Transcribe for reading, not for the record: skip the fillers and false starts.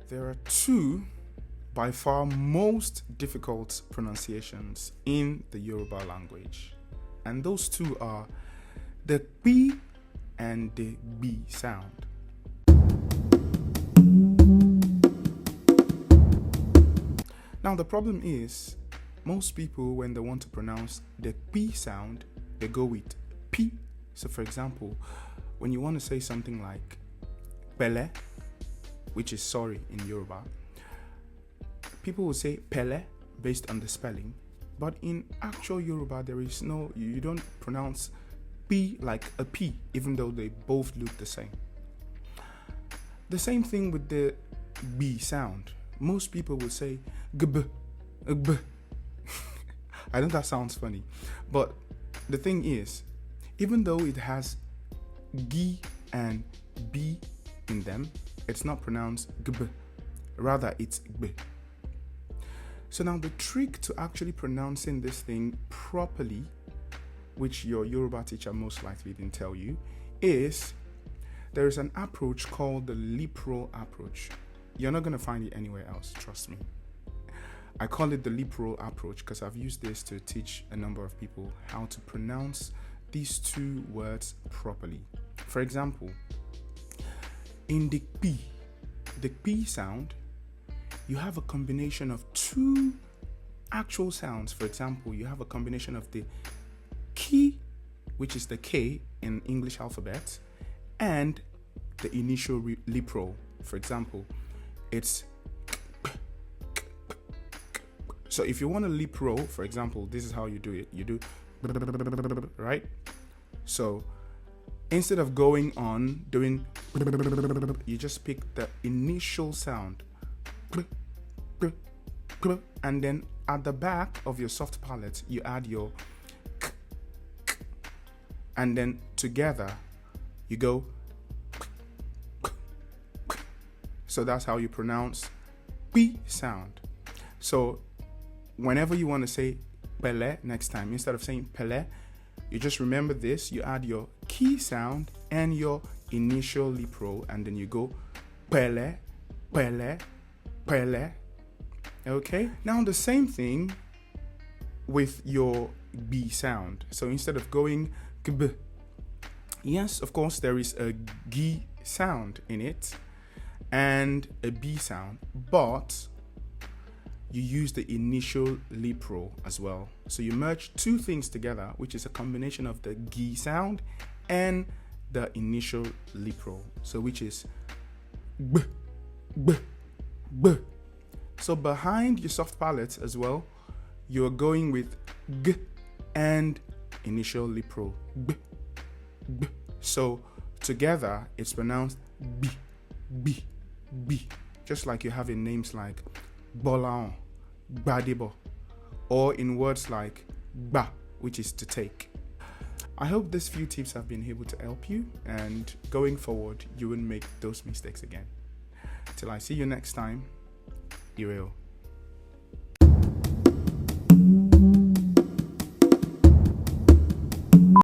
There are two by far most difficult pronunciations in the Yoruba language. And those two are the P and the B sound. Now the problem is, most people when they want to pronounce the P sound, they go with P. So for example, when you want to say something like Pele, which is sorry in Yoruba, people will say Pele based on the spelling, but in actual Yoruba there is no, you don't pronounce P like a P, even though they both look the same. The same thing with the B sound. Most people will say gb, gb. I know that sounds funny, but the thing is, even though it has G and B in them, it's not pronounced gb, rather it's gb. So now the trick to actually pronouncing this thing properly, which your Yoruba teacher most likely didn't tell you, is there is an approach called the lip roll approach. You're not going to find it anywhere else, trust me. I call it the lip roll approach because I've used this to teach a number of people how to pronounce these two words properly. For example, in the P sound, you have a combination of two actual sounds. For example, you have a combination of the ki, which is the K in English alphabet, and the initial lip roll. For example, it's so if you want to lip roll, for example, this is how you do it. You do right. So instead of going on doing, you just pick the initial sound, and then at the back of your soft palate you add your k, and then together you go. So that's how you pronounce P sound. So whenever you want to say Pele next time, instead of saying Pele, you just remember this, you add your key sound and your initial lip roll, and then you go Pele, Pele, Pele. Okay? Now the same thing with your B sound. So instead of going gb, yes, of course there is a G sound in it and a B sound, but you use the initial lip roll as well. So you merge two things together, which is a combination of the G sound and the initial lip roll. So which is b, b, b. So behind your soft palate as well, you're going with G and initial lip roll. B, b. So together it's pronounced B, B, B. Just like you have in names like Bolaon, Gbadebo, or in words like Ba, which is to take. I hope these few tips have been able to help you, and going forward, you won't make those mistakes again. Till I see you next time, Ireo.